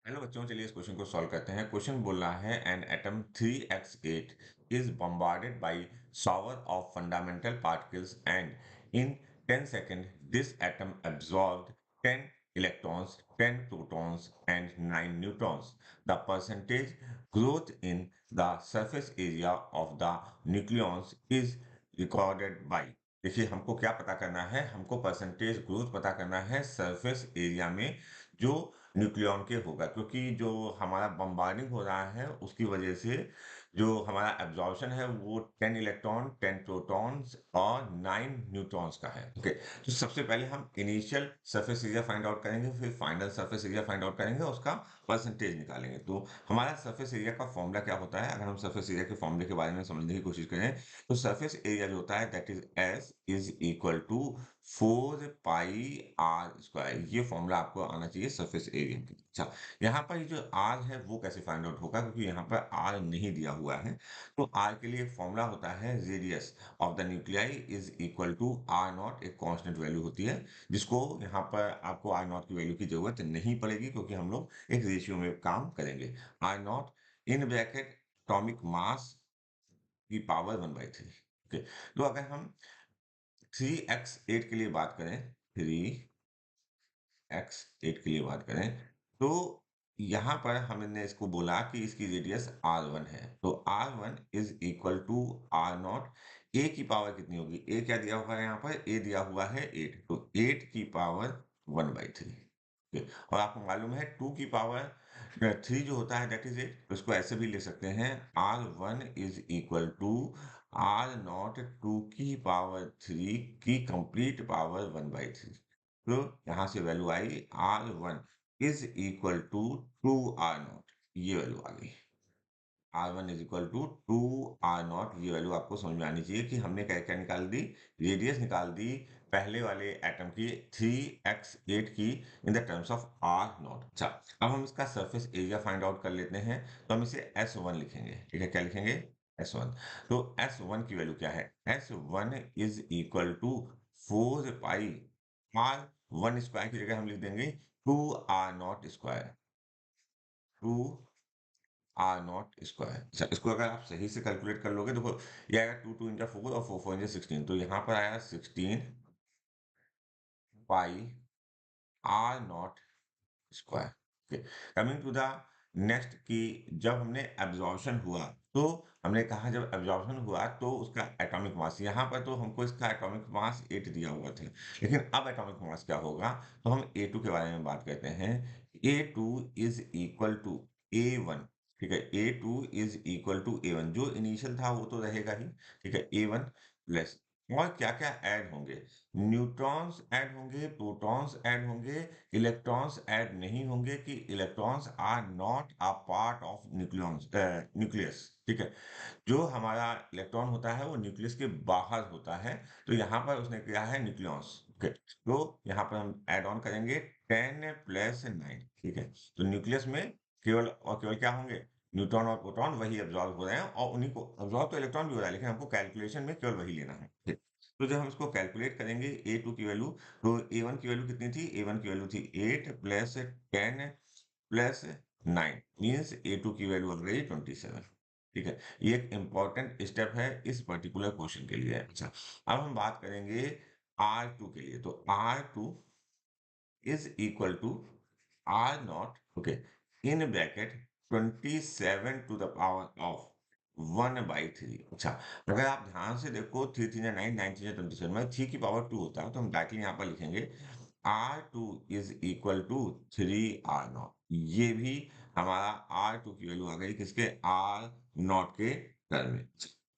Hello बच्चों, चलिए इस क्वेश्चन को सॉल्व करते हैं। क्वेश्चन बोल रहा है an atom 3x8 is bombarded by shower of fundamental particles and in 10 second this atom absorbed 10 electrons, 10 protons and 9 neutrons. The percentage growth in the surface area of the nucleons is recorded by। देखिए, हमको क्या पता करना है? हमको percentage growth पता करना है सरफेस एरिया में जो न्यूक्लियॉन के होगा, क्योंकि जो हमारा बम्बार्डिंग हो रहा है उसकी वजह से जो हमारा एब्जॉर्प्शन है वो 10 इलेक्ट्रॉन, 10 प्रोटॉन्स और 9 न्यूट्रॉन्स का है। ओके, तो सबसे पहले हम initial surface area find out करेंगे, फिर final surface area find out करेंगे, उसका परसेंटेज निकालेंगे। तो हमारा सरफेस एरिया का फॉर्मूला क्या होता है? अगर हम सरफेस एरिया के फॉर्मूले के बारे में समझने की कोशिश करें, तो सरफेस एरिया जो होता है that is S is equal to 4 pi r square. ये फॉर्मूला आपको आना चाहिए सरफेस एरिया के। अच्छा, यहाँ पर ये जो r है वो कैसे फाइंड आउट होगा, क्योंकि यहाँ पर r नहीं दिया हुआ है। तो r के लिए फॉर्मूला होता है radius of the nuclei is equal to r naught, एक कांस्टेंट वैल्यू होती है जिसको यहाँ पर आपको r नॉट की वैल्यू की जरूरत नहीं पड़ेगी, क्योंकि हम लोग एक रेशियो में काम करेंगे। r not in bracket atomic mass की पावर 1/3। ओके, तो अगर हम 3x8 के लिए बात करें, 3x8 के लिए बात करें, तो यहाँ पर हमने इसको बोला कि इसकी रेडियस r1 है। तो r1 is equal to r naught. a की पावर कितनी होगी? a क्या दिया हुआ है यहाँ पर? a दिया हुआ है 8, तो 8 की पावर 1/3। ओके, और आपको मालूम है 2 की पावर 3 जो होता है दैट इज 8, तो इसको ऐसे भी लिख सकते हैं r1 is equal to r naught 2 की पावर 3 की कंप्लीट पावर 1/3। तो यहाँ से वैल्यू आई r1 is equal to 2r0। ये वैल्यू आ गई r1 is equal to 2r0। ये वैल्यू आपको समझ में आनी चाहिए कि हमने क्या क्या निकाल दी, रेडियस निकाल दी पहले वाले एटम की 3x8 की in the terms of r0। अच्छा, अब हम इसका सरफेस एरिया फाइंड आउट कर लेते हैं। तो हम इसे s1 लिखेंगे। ठीक है, क्या लिखेंगे? s1। तो s1 की वैल्यू क्या है? s1 is equal to 4 pi r1 square की जगह हम लिख देंगे 2r0 स्क्वायर, 2r0 स्क्वायर। अच्छा, इसको अगर आप सही से कैलकुलेट कर लोगे, देखो ये आएगा 2 2 इंटू 4 और 4 4 इंटू 16, तो यहाँ पर आया 16 pi r0 square. Okay, coming to the next कि जब हमने एब्जॉर्प्शन हुआ, तो हमने कहा जब एब्जॉर्प्शन हुआ तो उसका एटॉमिक मास, यहाँ पर तो हमको इसका एटॉमिक मास 8 दिया हुआ था, लेकिन अब एटॉमिक मास क्या होगा? तो हम A2 के बारे में बात करते हैं। A2 is equal to A1। ठीक है, A2 is equal to A1, जो इनिशियल था वो तो रहेगा ही। ठीक है, A1 प्लस और क्या क्या ऐड होंगे? न्यूट्रॉन्स ऐड होंगे, प्रोटॉन्स ऐड होंगे, इलेक्ट्रॉन्स ऐड नहीं होंगे कि electrons are not a part of nucleus. ठीक है, जो हमारा इलेक्ट्रॉन होता है वो न्यूक्लियस के बाहर होता है, तो यहाँ पर उसने किया है न्यूक्लियॉन्स। ओके, तो यहाँ पर हम ऐड ऑन करेंगे 10 प्लस 9। ठीक है, तो न्यूक्लियस में केवल और केवल क्या होंगे? न्यूट्रॉन और प्रोटॉन वही एब्जॉर्ब हो रहे हैं, और उन्हीं को एब्जॉर्ब तो इलेक्ट्रॉन भी हो रहा है, लेकिन हमको कैलकुलेशन में केवल वही लेना है। ठीक। तो जब हम इसको कैलकुलेट करेंगे A2 की वैल्यू, तो A1 की वैल्यू कितनी थी? A1 की वैल्यू थी 8 प्लस 10 प्लस 9 मीन्स A2 की वैल्यू आ गई 27। ठीक है, ये एक इंपॉर्टेंट स्टेप है इस पर्टिकुलर क्वेश्चन के लिए। अच्छा, अब हम बात करेंगे R2 के लिए। तो R2 is equal to R naught, okay, in bracket 27 to the power of 1/3। अच्छा, अगर आप ध्यान से देखो 3 3 9, 9 3 27 में 3 की पावर 2 होता है, तो हम डायरेक्टली यहाँ पर लिखेंगे R2 is equal to 3r0। ये भी हमारा R2 की वैल्यू आ गई किसके? R0 के टर्म में।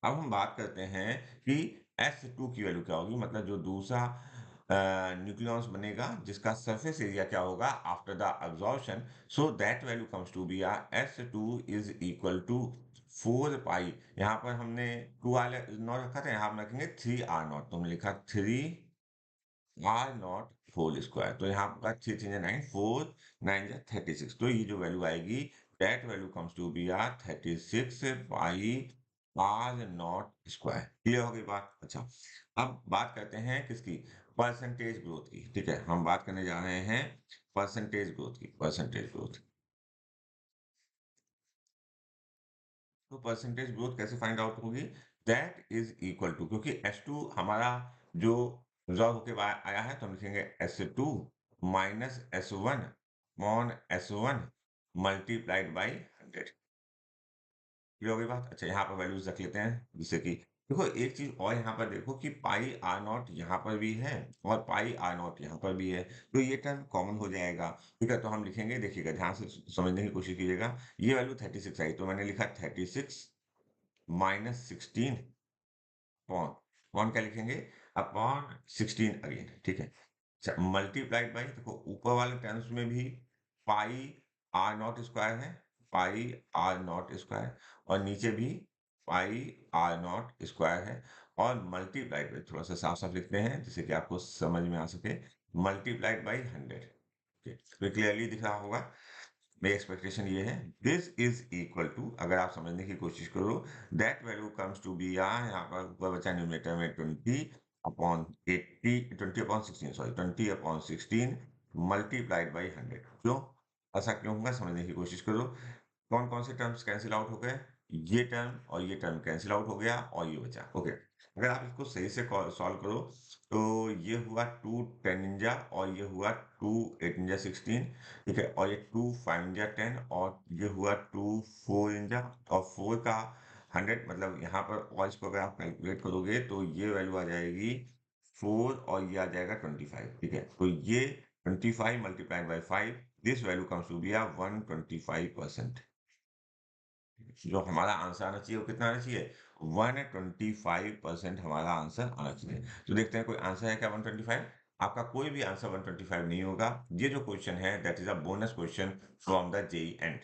अब हम बात करते हैं कि S2 की वैल्यू क्या होगी, मतलब जो दूसरा न्यूक्लियॉन्स बनेगा जिसका सरफेस एरिया क्या होगा after the absorption. So that value comes to be S2 is equal to 4 pi. यहाँ पर हमने 2r0 रखा था, यहाँ हम रखेंगे 3r0, तो हमने लिखा 3r0 होल स्क्वायर। तो यहाँ पर 3 3 9, 4 9 36, तो ये जो वैल्यू आएगी that value comes to be 36 pi r0 square. Clear हो गई बात? अच्छा, अब बात करते हैं किसकी? परसेंटेज ग्रोथ की। ठीक है, हम बात करने जा रहे हैं परसेंटेज ग्रोथ की। परसेंटेज ग्रोथ तो परसेंटेज ग्रोथ कैसे फाइंड आउट होगी? दैट इज इक्वल टू, क्योंकि S2 हमारा जो रिजॉल्व होके आया है, तो हम लिखेंगे S2 minus S1 upon S1 multiplied by 100। Clear हो गई बात? अच्छा, यहाँ पर वैल्यूज रख लेते हैं, जिससे कि देखो एक चीज और यहाँ पर देखो कि पाई आर नॉट यहाँ पर भी है और पाई आर नॉट यहाँ पर भी है, तो ये टर्म कॉमन हो जाएगा। ठीक है, तो हम लिखेंगे, देखिएगा ध्यान से समझने की कोशिश कीजिएगा। ये वैल्यू 36 आई, तो मैंने लिखा 36 माइनस 16 अपॉन, अपॉन क्या लिखेंगे? Upon 16 again. ठीक है, अच्छा, मल्टीप्लाइड बाई, देखो ऊपर वाले टर्म्स में भी पाई आर नॉट स्क्वायर है, पाई आर नॉट स्क्वायर, और नीचे भी पाई आर नॉट स्क्वायर है, और मल्टीप्लाइड बाई, थोड़ा सा साफ साफ लिखते हैं जिससे कि आपको समझ में आ सके, मल्टीप्लाइड बाई 100। तो क्लियरली दिख रहा होगा। मेरी एक्सपेक्टेशन ये है, दिस इज इक्वल टू, अगर आप समझने की कोशिश करो, that value comes to be, यहाँ पर ऊपर बचा न्यूमरेटर में 20 upon 80, 20 upon 16, sorry 20 upon 16 multiplied by 100। क्यों ऐसा क्यों होगा, समझने की कोशिश करो। कौन कौन से टर्म्स कैंसिल आउट हो गए? ये टर्म और ये टर्म कैंसिल आउट हो गया, और ये बचा। ओके, अगर आप इसको सही से सॉल्व करो, तो ये हुआ 2 10 निंजा, और ये हुआ 2 8 निंजा 16। ठीक है, और ये 2 5 निंजा 10, और ये हुआ 2 4 निंजा, और 4 का 100, मतलब यहाँ पर और इसको अगर आप कैलकुलेट करोगे तो ये वैल्यू आ जाएगी 4, और ये आ जाएगा 25। ठीक है, तो ये 25 multiplied by 5, this value comes to be 125%। जो हमारा आंसर आना चाहिए वो कितना आना चाहिए? 125% हमारा आंसर आना चाहिए। तो देखते हैं कोई आंसर है क्या 125? आपका कोई भी आंसर 125 नहीं होगा। ये जो क्वेश्चन है that is a bonus question from the JEE and.